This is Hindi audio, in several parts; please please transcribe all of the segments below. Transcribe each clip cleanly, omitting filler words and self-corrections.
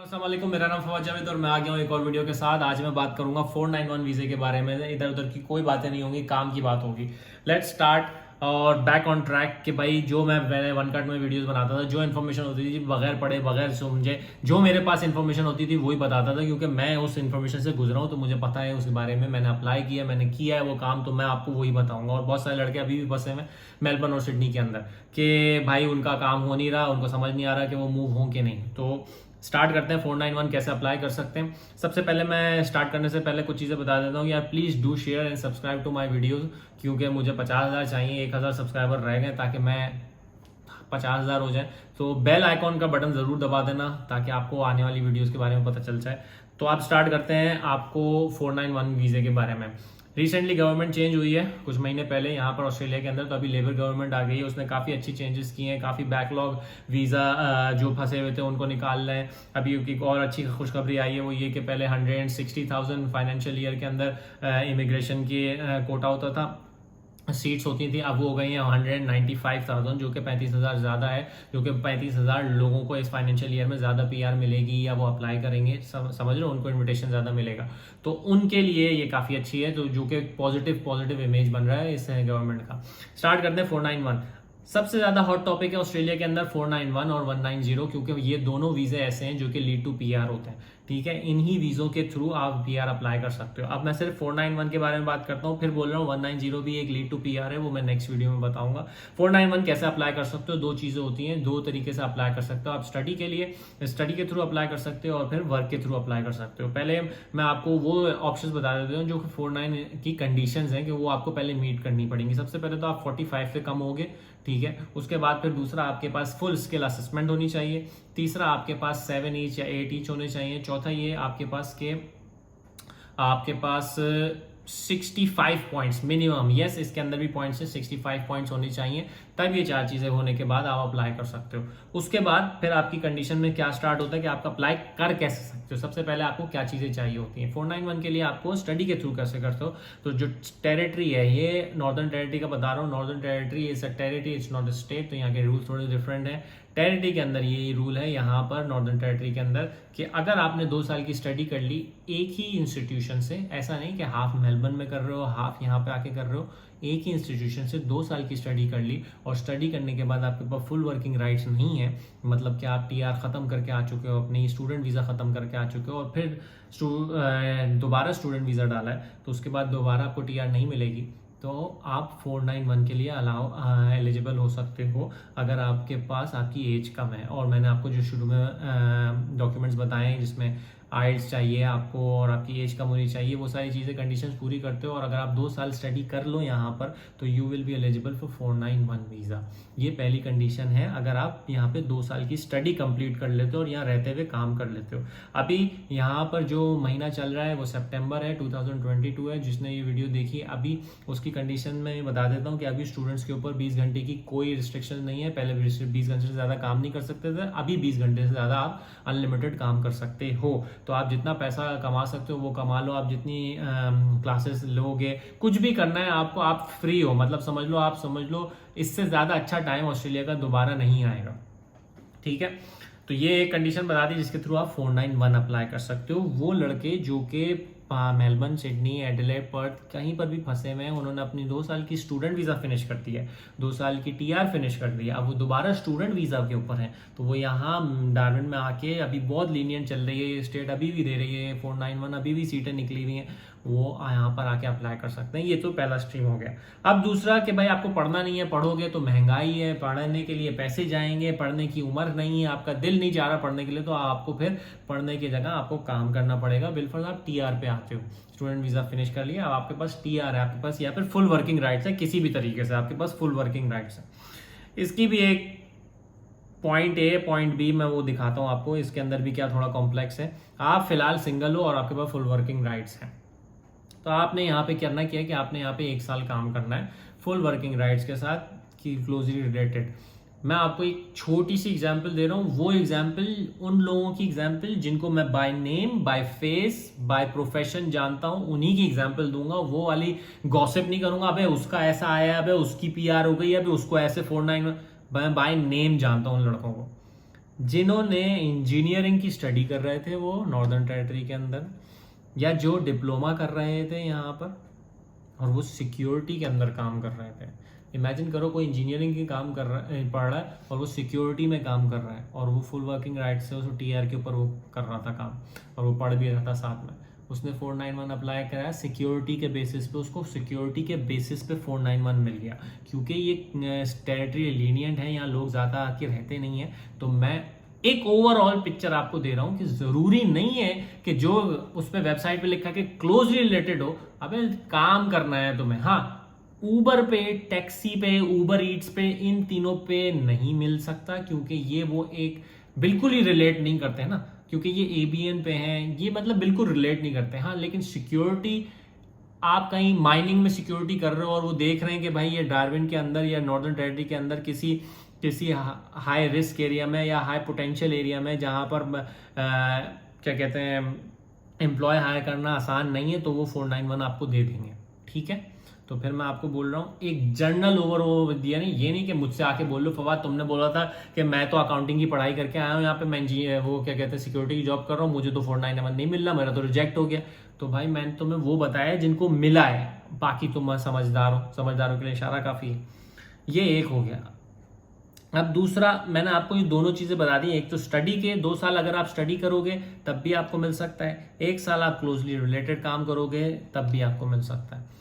अस्सलाम वालेकुम, मेरा नाम फवाद जावेद और मैं आ गया हूँ एक और वीडियो के साथ। आज मैं बात करूंगा 491 वीज़े के बारे में। इधर उधर की कोई बातें नहीं होंगी, काम की बात होगी। लेट्स स्टार्ट और बैक ऑन ट्रैक कि भाई जो मैं पहले वन कट में वीडियोस बनाता था, जो इन्फॉर्मेशन होती थी बगैर पढ़े बगैर समझे, जो मेरे पास इन्फॉर्मेशन होती थी वही बताता था, क्योंकि मैं उस इन्फॉर्मेशन से गुजरा हूँ तो मुझे पता है उसके बारे में। मैंने अप्लाई किया, मैंने किया है वो काम, तो मैं आपको वही बताऊंगा। और बहुत सारे लड़के अभी भी फंसे हैं मेलबर्न और सिडनी के अंदर कि भाई उनका काम हो नहीं रहा, उनको समझ नहीं आ रहा कि वो मूव हों कि नहीं। तो स्टार्ट करते हैं 491 कैसे अप्लाई कर सकते हैं। सबसे पहले मैं स्टार्ट करने से पहले कुछ चीज़ें बता देता हूँ यार, please do share and subscribe to my videos, क्योंकि मुझे 50,000 चाहिए, 1,000 सब्सक्राइबर रह गए ताकि मैं 50,000 हो जाए। तो बेल आइकॉन का बटन ज़रूर दबा देना ताकि आपको आने वाली वीडियोस के बारे में पता चल जाए। तो आप स्टार्ट करते हैं आपको 491 वीज़े के बारे में। रिसेंटली गवर्नमेंट चेंज हुई है कुछ महीने पहले यहाँ पर ऑस्ट्रेलिया के अंदर, तो अभी लेबर गवर्नमेंट आ गई है, उसने काफ़ी अच्छी चेंजेस किए हैं। काफ़ी बैकलॉग वीज़ा जो फंसे हुए थे उनको निकाल रहे हैं। अभी एक और अच्छी खुशखबरी आई है, वो ये कि पहले 160,000 फाइनेंशियल ईयर के अंदर इमिग्रेशन की कोटा होता था, सीट्स होती थी, अब वो हो गई हैं 195,000, जो कि 35,000 ज़्यादा है। जो कि 35,000 लोगों को इस फाइनेंशियल ईयर में ज़्यादा पीआर मिलेगी या वो अप्लाई करेंगे, समझ रहे हो, उनको इनविटेशन ज़्यादा मिलेगा। तो उनके लिए ये काफ़ी अच्छी है, तो जो कि पॉजिटिव इमेज बन रहा है इस गवर्नमेंट का। स्टार्ट करते हैं 491। सबसे ज़्यादा हॉट टॉपिक है ऑस्ट्रेलिया के अंदर 491 और 190, क्योंकि ये दोनों वीज़े ऐसे हैं जो कि लीड टू पीआर होते हैं। ठीक है, इन्हीं वीज़ों के थ्रू आप पीआर अप्लाई कर सकते हो। अब मैं सिर्फ 491 के बारे में बात करता हूँ, फिर बोल रहा हूँ 190 भी एक लीड टू पीआर है, वो मैं नेक्स्ट वीडियो में बताऊंगा। 491 कैसे अप्लाई कर सकते हो, दो चीज़ें होती हैं, दो तरीके से अप्लाई कर सकते हो। आप स्टडी के लिए स्टडी के थ्रू अप्लाई कर सकते हो और फिर वर्क के थ्रू अप्लाई कर सकते हो। पहले मैं आपको वो ऑप्शन बता देता हूँ जो कि 49 की कंडीशंस हैं कि वो आपको पहले मीट करनी पड़ेंगी। सबसे पहले तो आप 45 से कम होगे, ठीक है। उसके बाद फिर दूसरा, आपके पास फुल स्किल असेसमेंट होनी चाहिए। तीसरा, आपके पास 7 ईच या 8 ईच होने चाहिए। चौथा ये आपके पास 65 पॉइंट्स मिनिमम, यस इसके अंदर भी पॉइंट्स है, 65 पॉइंट्स होनी चाहिए। तब ये चार चीजें होने के बाद आप अप्लाई कर सकते हो। उसके बाद फिर आपकी कंडीशन में क्या स्टार्ट होता है कि आप अप्लाई कर कैसे सकते हो। सबसे पहले आपको क्या चीजें चाहिए होती हैं 491 के लिए, आपको स्टडी के थ्रू कैसे करते हो। तो जो टेरिटरी है, ये नॉर्दर्न टेरिटरी का बता रहा हूँ, northern territory is a territory, it's not a state, तो यहाँ के रूल थोड़े डिफरेंट है। टेरिटरी के अंदर ये रूल है यहाँ पर नॉर्दर्न टेरिटरी के अंदर कि अगर आपने 2 साल की स्टडी कर ली एक ही इंस्टीट्यूशन से, ऐसा नहीं कि हाफ मेलबर्न में कर रहे हो हाफ यहाँ पे आके कर रहे हो, एक ही इंस्टीट्यूशन से 2 साल की स्टडी कर ली और स्टडी करने के बाद आपके पास फुल वर्किंग राइट्स नहीं है, मतलब कि आप टीआर खत्म करके आ चुके हो, अपनी स्टूडेंट वीज़ा खत्म करके आ चुके हो और फिर दोबारा स्टूडेंट वीज़ा डाला है, तो उसके बाद दोबारा आपको टीआर नहीं मिलेगी, तो आप 491 के लिए एलिजिबल हो सकते हो अगर आपके पास आपकी एज कम है। और मैंने आपको जो शुरू में डॉक्यूमेंट्स बताए हैं जिसमें आइल्स चाहिए आपको और आपकी एज कम होनी चाहिए, वो सारी चीज़ें कंडीशंस पूरी करते हो और अगर आप 2 साल स्टडी कर लो यहाँ पर, तो you will be eligible for 491 visa. ये पहली कंडीशन है, अगर आप यहाँ पे 2 साल की स्टडी कंप्लीट कर लेते हो और यहाँ रहते हुए काम कर लेते हो। अभी यहाँ पर जो महीना चल रहा है वो सितंबर है, 2022 है। जिसने ये वीडियो देखी अभी उसकी कंडीशन में बता देता हूँ कि अभी स्टूडेंट्स के ऊपर 20 घंटे की कोई रिस्ट्रिक्शन नहीं है। पहले 20 घंटे से ज़्यादा काम नहीं कर सकते थे, अभी 20 घंटे से ज़्यादा आप अनलिमिटेड काम कर सकते हो। तो आप जितना पैसा कमा सकते हो वो कमा लो, आप जितनी क्लासेस लोगे, कुछ भी करना है आपको, आप फ्री हो, मतलब समझ लो इससे ज़्यादा अच्छा टाइम ऑस्ट्रेलिया का दोबारा नहीं आएगा, ठीक है। तो ये एक कंडीशन बता दी जिसके थ्रू आप 491 अप्लाई कर सकते हो। वो लड़के जो कि मेलबर्न, सिडनी, एडिलेड, पर्थ कहीं पर भी फंसे हुए हैं, उन्होंने अपनी 2 साल की स्टूडेंट वीज़ा फिनिश कर दी है, 2 साल की टीआर फिनिश कर दी है, अब वो दोबारा स्टूडेंट वीज़ा के ऊपर है, तो वो यहाँ डार्विन में आके, अभी बहुत लीनियंट चल रही है ये स्टेट, अभी भी दे रही है 491, अभी भी सीटें निकली हुई हैं, वो यहाँ पर आके अप्लाई कर सकते हैं। ये तो पहला स्ट्रीम हो गया। अब दूसरा कि भाई आपको पढ़ना नहीं है, पढ़ोगे तो महंगाई है, पढ़ने के लिए पैसे जाएंगे, पढ़ने की उम्र नहीं है, आपका दिल नहीं चाह रहा पढ़ने के लिए, तो आपको फिर पढ़ने की जगह आपको काम करना पड़ेगा। बिल्कुल आप टीआर पे आते हो, स्टूडेंट वीज़ा फिनिश कर लिया, अब आपके पास टीआर है, आपके पास या फिर फुल वर्किंग राइट्स है, किसी भी तरीके से आपके पास फुल वर्किंग राइट्स है। इसकी भी एक पॉइंट ए पॉइंट बी मैं वो दिखाता हूँ आपको, इसके अंदर भी क्या थोड़ा कॉम्प्लेक्स है। आप फिलहाल सिंगल हो और आपके पास फुल वर्किंग राइट्स हैं, तो आपने यहाँ पे करना क्या है कि आपने यहाँ पे 1 साल काम करना है फुल वर्किंग राइट्स के साथ की क्लोजली रिलेटेड। मैं आपको एक छोटी सी एग्जांपल दे रहा हूँ, वो एग्जांपल उन लोगों की एग्जांपल जिनको मैं by name, by face, by profession जानता हूँ, उन्हीं की एग्जांपल दूंगा। वो वाली गॉसिप नहीं करूंगा, अबे उसका ऐसा आया, अबे उसकी पीआर हो गई, अबे उसको ऐसे 491, मैं बाय नेम जानता हूँ उन लड़कों को। जिन्होंने इंजीनियरिंग की स्टडी कर रहे थे वो नॉर्दर्न टेरिटरी के अंदर, या जो डिप्लोमा कर रहे थे यहाँ पर और वो सिक्योरिटी के अंदर काम कर रहे थे। इमेजिन करो कोई इंजीनियरिंग की काम कर रहा है, पढ़ रहा है और वो सिक्योरिटी में काम कर रहा है और वो फुल वर्किंग राइट से उस टीआर के ऊपर वो कर रहा था काम और वो पढ़ भी रहा था साथ में। उसने 491 अप्लाई कराया सिक्योरिटी के बेसिस पे, उसको सिक्योरिटी के बेसिस पे 491 मिल गया। क्योंकि ये टेरिटरी लीनियंट है, यहाँ लोग ज़्यादा आके रहते नहीं है, तो मैं एक ओवरऑल पिक्चर आपको दे रहा हूं कि जरूरी नहीं है कि जो उस पर वेबसाइट पे लिखा कि क्लोजली रिलेटेड हो, अबे काम करना है तुम्हें। हाँ, ऊबर पे, टैक्सी पे, ऊबर ईट्स पे, इन तीनों पे नहीं मिल सकता क्योंकि ये वो एक बिल्कुल ही रिलेट नहीं करते हैं ना, क्योंकि ये एबीएन पे हैं, ये मतलब बिल्कुल रिलेट नहीं करते। हाँ, लेकिन सिक्योरिटी, आप कहीं माइनिंग में सिक्योरिटी कर रहे हो और वो देख रहे हैं कि भाई ये डार्विन के अंदर या नॉर्दर्न टेरिटरी के अंदर किसी हाई रिस्क एरिया में या हाई पोटेंशियल एरिया में जहाँ पर क्या कहते हैं एम्प्लॉय हायर करना आसान नहीं है, तो वो 491 आपको दे देंगे। ठीक है, तो फिर मैं आपको बोल रहा हूँ एक जनरल ओवर वो दिया नहीं, ये नहीं कि मुझसे आके बोल लो फवाद तुमने बोला था कि मैं तो अकाउंटिंग की पढ़ाई करके आया हूँ यहाँ पे, मैं वो क्या कहते हैं सिक्योरिटी की जॉब कर रहा हूँ, मुझे तो 491 नहीं मिल रहा, मेरा तो रिजेक्ट हो गया। तो भाई मैंने तुम्हें वो बताया जिनको मिला है, बाकी तुम समझदार हो, समझदारों के लिए इशारा काफ़ी है। ये एक हो गया। अब दूसरा, मैंने आपको ये दोनों चीजें बता दी, एक तो स्टडी के 2 साल अगर आप स्टडी करोगे तब भी आपको मिल सकता है, 1 साल आप क्लोजली रिलेटेड काम करोगे तब भी आपको मिल सकता है।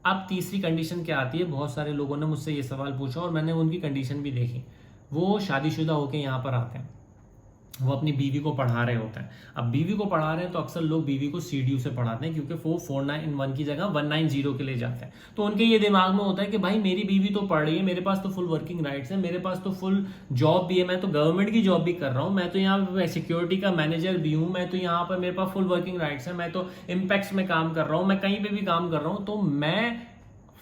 अब तीसरी कंडीशन क्या आती है, बहुत सारे लोगों ने मुझसे ये सवाल पूछा और मैंने उनकी कंडीशन भी देखी। वो शादीशुदा होकर यहाँ पर आते हैं, वो अपनी बीवी को पढ़ा रहे होते हैं। अब बीवी को पढ़ा रहे हैं तो अक्सर लोग बीवी को सीडीयू से पढ़ाते हैं क्योंकि वो 491 की जगह 190 के लिए जाते हैं। तो उनके ये दिमाग में होता है कि भाई मेरी बीवी तो पढ़ रही है, मेरे पास तो फुल वर्किंग राइट्स है, मेरे पास तो फुल जॉब भी है, मैं तो गवर्नमेंट की जॉब भी कर रहा हूँ, मैं तो यहाँ सिक्योरिटी का मैनेजर भी हूँ, मैं तो यहाँ पर मेरे पास फुल वर्किंग राइट्स है, मैं तो इम्पैक्ट्स में काम कर रहा हूँ, मैं कहीं पर भी काम कर रहा हूँ, तो मैं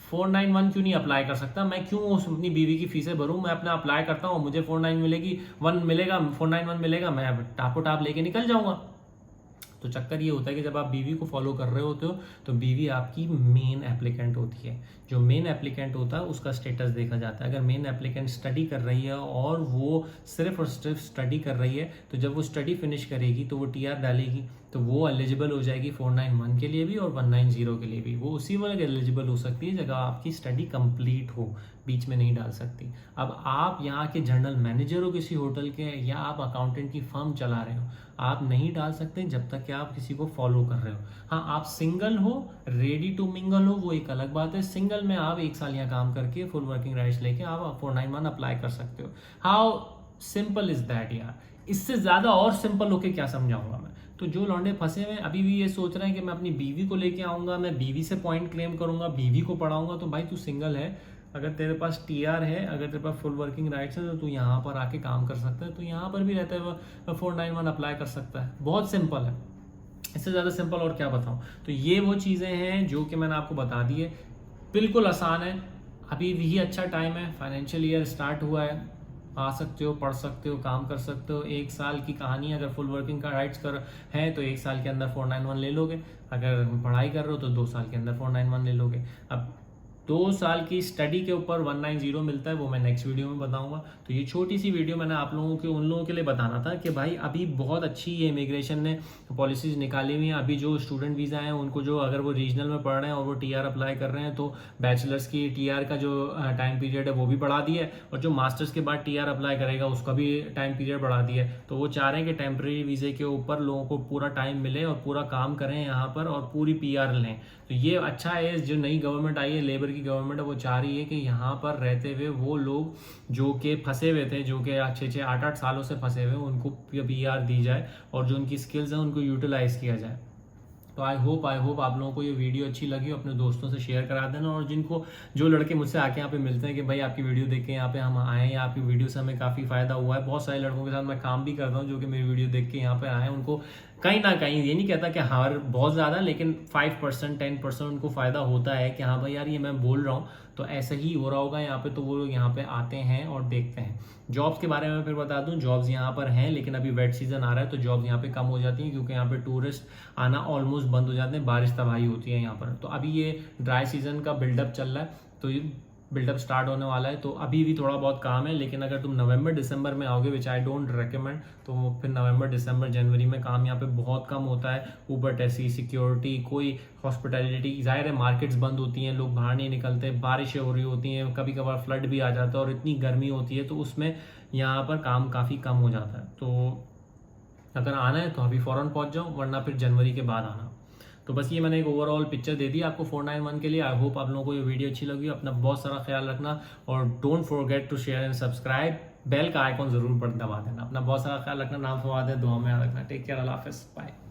491 क्यों नहीं अप्लाई कर सकता, मैं क्यों अपनी बीवी की फीसें भरूं, मैं अपना अप्लाई करता हूं, मुझे 49 मिलेगी, 1 मिलेगा, 491 मिलेगा, मैं टापो टाप लेके निकल जाऊंगा। तो चक्कर ये होता है कि जब आप बीवी को फॉलो कर रहे होते हो तो बीवी आपकी मेन एप्लीकेंट होती है। जो मेन एप्लीकेंट होता है उसका स्टेटस देखा जाता है। अगर मेन एप्लीकेंट स्टडी कर रही है और वो सिर्फ और सिर्फ स्टडी कर रही है, तो जब वो स्टडी फिनिश करेगी तो वो टीआर डालेगी, तो वो एलिजिबल हो जाएगी 491 के लिए भी और 190 के लिए भी। वो उसी वक्त एलिजिबल हो सकती है जगह आपकी स्टडी कंप्लीट हो, बीच में नहीं डाल सकती। अब आप यहाँ के जनरल मैनेजर हो किसी होटल के, या आप अकाउंटेंट की फर्म चला रहे हो, आप नहीं डाल सकते जब तक कि आप किसी को फॉलो कर रहे हो। हाँ, आप सिंगल हो, रेडी टू मिंगल हो, वो एक अलग बात है। सिंगल में आप 1 साल यहाँ काम करके फुल वर्किंग राइट्स लेके आप 491 अप्लाई कर सकते हो। हाउ सिंपल इज दैट यार, इससे ज्यादा और सिंपल होके क्या समझाऊंगा मैं। तो जो लौंडे फंसे हुए अभी भी ये सोच रहे हैं कि मैं अपनी बीवी को लेके आऊंगा, मैं बीवी से पॉइंट क्लेम करूंगा, बीवी को पढ़ाऊंगा, तो भाई तू सिंगल है, अगर तेरे पास टीआर है, अगर तेरे पास फुल वर्किंग राइट्स है, तो तू यहाँ पर आके काम कर सकता है, तो यहाँ पर भी रहते हुए 491 अप्लाई कर सकता है। बहुत सिंपल है, इससे ज़्यादा सिंपल और क्या बताऊँ। तो ये वो चीज़ें हैं जो कि मैंने आपको बता दी है, बिल्कुल आसान है। अभी भी अच्छा टाइम है, फाइनेंशियल ईयर स्टार्ट हुआ है, आ सकते हो, पढ़ सकते हो, काम कर सकते हो। 1 साल की कहानी, अगर फुल वर्किंग का राइट्स कर है तो 1 साल के अंदर 491 ले लोगे, अगर पढ़ाई कर रहे हो तो 2 साल के अंदर 491 ले लोगे। अब 2 साल की स्टडी के ऊपर 190 मिलता है, वो मैं नेक्स्ट वीडियो में बताऊंगा। तो ये छोटी सी वीडियो मैंने आप लोगों के उन लोगों के लिए बताना था कि भाई अभी बहुत अच्छी ये इमिग्रेशन ने पॉलिसीज निकाली हुई हैं। अभी जो स्टूडेंट वीज़ा हैं उनको, जो अगर वो रीजनल में पढ़ रहे हैं और वो टीआर अप्लाई कर रहे हैं, तो बैचलर्स की टीआर का जो टाइम पीरियड है वो भी बढ़ा दिया है, और जो मास्टर्स के बाद टीआर अप्लाई करेगा उसका भी टाइम पीरियड बढ़ा दिया है। तो वो चाह रहे हैं कि टेम्प्रेरी वीज़े के ऊपर लोगों को पूरा टाइम मिले और पूरा काम करें यहाँ पर और पूरी पीआर लें। तो ये अच्छा है, जो नई गवर्नमेंट आई है, लेबर की गवर्नमेंट है, वो चाह रही है कि यहाँ पर रहते हुए वो लोग जो कि फंसे हुए थे, जो कि 6-6, 8-8 सालों से फंसे हुए, उनको पीआर दी जाए और जो उनकी स्किल्स हैं उनको यूटिलाइज किया जाए। तो आई होप आप लोगों को ये वीडियो अच्छी लगी, अपने दोस्तों से शेयर करा देना। और जो लड़के मुझसे आके यहाँ पे मिलते हैं कि भाई आपकी वीडियो देख के यहाँ पे हम आए, या आपकी वीडियो से हमें काफ़ी फ़ायदा हुआ है, बहुत सारे लड़कों के साथ मैं काम भी करता हूँ जो कि मेरी वीडियो देख के यहाँ पे आए, उनको कहीं ना कहीं, ये नहीं कहता कि हर बहुत ज़्यादा, लेकिन 5% 10% उनको फ़ायदा होता है कि हाँ भाई यार ये मैं बोल रहा हूँ तो ऐसा ही हो रहा होगा यहाँ पे, तो वो लोग यहाँ पे आते हैं और देखते हैं। जॉब्स के बारे में फिर बता दूं, जॉब्स यहाँ पर हैं, लेकिन अभी वेट सीजन आ रहा है तो जॉब्स यहाँ पे कम हो जाती हैं, क्योंकि यहाँ पे टूरिस्ट आना ऑलमोस्ट बंद हो जाते हैं, बारिश तबाही होती है यहाँ पर। तो अभी ये ड्राई सीजन का बिल्डअप चल रहा है, तो बिल्डअप स्टार्ट होने वाला है। तो अभी भी थोड़ा बहुत काम है, लेकिन अगर तुम नवंबर दिसंबर में आओगे, विच आई डोंट रेकमेंड, तो फिर नवंबर दिसंबर जनवरी में काम यहाँ पे बहुत कम होता है। ऊबर टैक्सी, सिक्योरिटी, कोई हॉस्पिटैलिटी, जाहिर है मार्केट्स बंद होती हैं, लोग बाहर नहीं निकलते, बारिशें हो रही होती हैं, कभी कभार फ्लड भी आ जाता है और इतनी गर्मी होती है, तो उसमें यहाँ पर काम काफ़ी कम हो जाता है। तो अगर आना है तो अभी फ़ौरन पहुँच जाओ, वरना फिर जनवरी के बाद आना। तो बस ये मैंने एक ओवरऑल पिक्चर दे दी आपको 491 के लिए। आई होप आप लोगों को ये वीडियो अच्छी लगी। अपना बहुत सारा ख्याल रखना और don't forget to share and subscribe. Bell का आइकॉन जरूर पर दबा देना। अपना बहुत सारा ख्याल रखना, नाम फवाद है, दुआ में याद रखना। टेक केयर, अल्लाह हाफिज़, बाय।